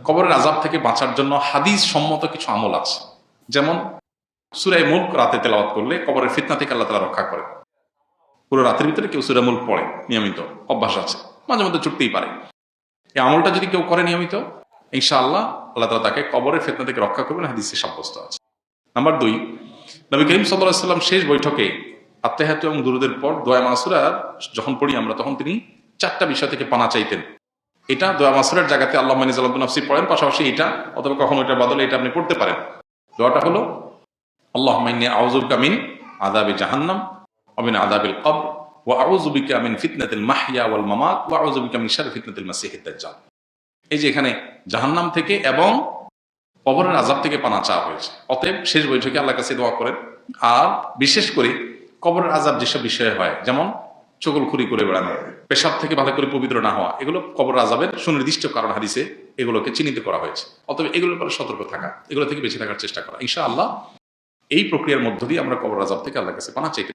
কবরের আযাব থেকে বাঁচার জন্য হাদিস সম্মত কিছু আমল আছে। যেমন সূরা মুলক রাতে তেলাওয়াত করলে কবরের ফিতনা থেকে আল্লাহ তাআলা রক্ষা করে। পুরো রাতের ভিতরে কেউ সূরা মুলক পড়ে, নিয়মিত অভ্যাস আছে, মাঝে মধ্যে ছুটতেই পারে। এই আমলটা যদি কেউ করে নিয়মিত, ইনশাআল্লাহ আল্লাহ তাআলা তাকে কবরের ফিতনা থেকে রক্ষা করবেন, হাদিসে সাব্যস্ত আছে। নাম্বার 2, নবী করিম সাল্লাল্লাহু আলাইহি ওয়াসাল্লাম শেষ বৈঠকে আত্তাহিয়াত এবং দুরুদের পর দোয়া মাসুরা যখন পড়ি আমরা, তখন তিনি 4টা বিষয় থেকে পানা চাইতেন। এটা দোয়া মাসুরার জায়গাতে আল্লাহুম্মা ইন্নী যালামতু নাফসি পড়েন, পাশাপাশি এটা অথবা কখনো এটার বদলে এটা আপনি পড়তে পারেন। দোয়াটা হলো আল্লাহুম্মা ইন্নী আউযু বিকা মিন আযাবি জাহান্নাম ওয়া মিন আযাবিল কবর ওয়া আউযু বিকা মিন ফিতনাতিল মাহইয়া ওয়াল মামাত ওয়া আউযু বিকা মিন শাররি ফিতনাতিল মাসিহিদ দাজ্জাল। এই যে এখানে জাহান্নাম থেকে এবং কবরের আযাব থেকে পানা চাওয়া হয়েছে। অতএব শেষ বৈঠকে আল্লাহর কাছে দোয়া করেন। আর বিশেষ করে কবরের আযাব যেসব বিষয়ে হয়, যেমন চগলখুরি করে বেড়ানো, পেশাব থেকে ভালো করে পবিত্র না হওয়া, এগুলো কবরের আযাবের সুনির্দিষ্ট কারণ হাদিসে এগুলোকে চিহ্নিত করা হয়েছে। অতএব এগুলোর পরে সতর্ক থাকা, এগুলো থেকে বেঁচে থাকার চেষ্টা করা। ইনশাআল্লাহ এই প্রক্রিয়ার মধ্য দিয়ে আমরা কবরের আযাব থেকে আল্লাহর কাছে পানা চাইতে